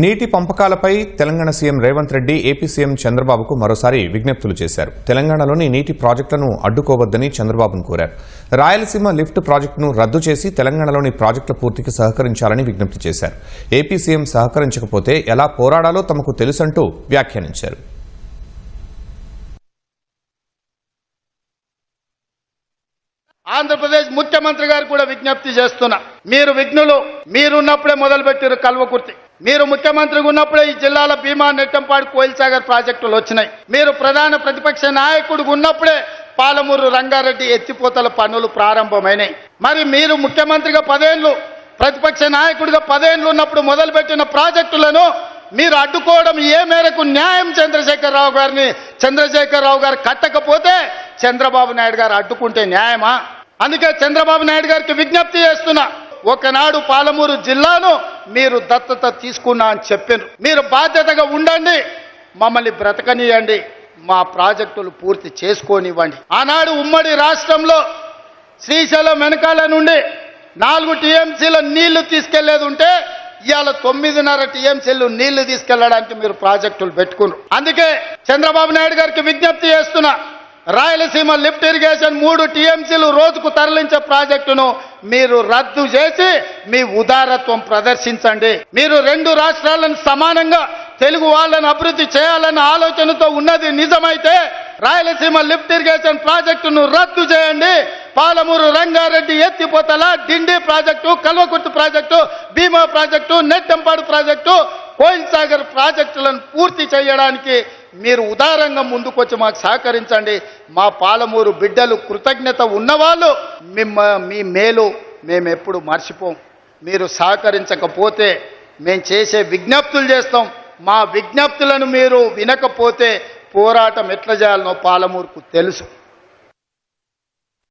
నీటి పంపకాలపై Telangana CM Revanth Reddy AP CM చంద్రబాబుకు మరోసారి విజ్ఞప్తులు చేశారు. తెలంగాణలోని నీటి ప్రాజెక్టులను అడ్డుకోవద్దని చంద్రబాబును కోరారు. రాయలసీమ లిఫ్ట్ ప్రాజెక్టును రద్దు చేసి తెలంగాణలోని ప్రాజెక్టుల పూర్తికి సహకరించాలని విజ్ఞప్తి చేశారు. ఏపీ సీఎం సహకరించకపోతే ఎలా పోరాడాలో తమకు తెలుసంటూ వ్యాఖ్యానించారు. ఆంధ్రప్రదేశ్ ముఖ్యమంత్రి గారు కూడా విజ్ఞప్తి చేస్తున్నా, మీరు విఘ్నులు, మీరున్నప్పుడే మొదలుపెట్టారు కల్వకుర్తి. మీరు ముఖ్యమంత్రిగా ఉన్నప్పుడే ఈ జిల్లాల భీమా, నెట్టంపాడు, కోయిల్సాగర్ ప్రాజెక్టులు వచ్చినాయి. మీరు ప్రధాన ప్రతిపక్ష నాయకుడిగా ఉన్నప్పుడే పాలమూరు రంగారెడ్డి ఎత్తిపోతల పనులు ప్రారంభమైనాయి. మరి మీరు ముఖ్యమంత్రిగా 10 ఏళ్లు, ప్రతిపక్ష నాయకుడిగా 10 ఏళ్లు ఉన్నప్పుడు మొదలుపెట్టిన ప్రాజెక్టులను మీరు అడ్డుకోవడం ఏ మేరకు న్యాయం? చంద్రశేఖరరావు గారు కట్టకపోతే చంద్రబాబు నాయుడు గారు అడ్డుకుంటే న్యాయమా? అందుకే చంద్రబాబు నాయుడు గారికి విజ్ఞప్తి చేస్తున్నా, ఒకనాడు పాలమూరు జిల్లాను మీరు దత్తత తీసుకున్నా అని చెప్పారు. మీరు బాధ్యతగా ఉండండి, మమ్మల్ని బ్రతకనియండి, మా ప్రాజెక్టులు పూర్తి చేసుకోనివ్వండి. ఆనాడు ఉమ్మడి రాష్ట్రంలో శ్రీశైలం వెనకాల నుండి 4 టీఎంసీల నీళ్లు తీసుకెళ్లేది ఉంటే ఇవాళ 9.5 టీఎంసీలు నీళ్లు తీసుకెళ్లడానికి మీరు ప్రాజెక్టులు పెట్టుకున్నారు. అందుకే చంద్రబాబు నాయుడు గారికి విజ్ఞప్తి చేస్తున్నా, రాయలసీమ లిఫ్ట్ ఇరిగేషన్ 3 టీఎంసీలు రోజుకు తరలించే ప్రాజెక్టును మీరు రద్దు చేసి మీ ఉదారత్వం ప్రదర్శించండి. మీరు 2 రాష్ట్రాలను సమానంగా తెలుగు వాళ్ళని అభివృద్ధి చేయాలన్న ఆలోచనతో ఉన్నది నిజమైతే రాయలసీమ లిఫ్ట్ ఇరిగేషన్ ప్రాజెక్టును రద్దు చేయండి. పాలమూరు రంగారెడ్డి ఎత్తిపోతల, డిండి ప్రాజెక్టు, కల్వకుర్తి ప్రాజెక్టు, భీమా ప్రాజెక్టు, నెట్టంపాడు ప్రాజెక్టు, కోయిల్సాగర్ ప్రాజెక్టులను పూర్తి చేయడానికి మీరు ఉదారంగా ముందుకొచ్చి మాకు సహకరించండి. మా పాలమూరు బిడ్డలు కృతజ్ఞత ఉన్నవాళ్ళు, మీ మేలు మేము ఎప్పుడు మర్చిపోం. మీరు సహకరించకపోతే మేము చేసే విజ్ఞప్తులు చేస్తాం. మా విజ్ఞప్తులను మీరు వినకపోతే పోరాటం ఎట్లా చేయాలనో పాలమూరుకు తెలుసు.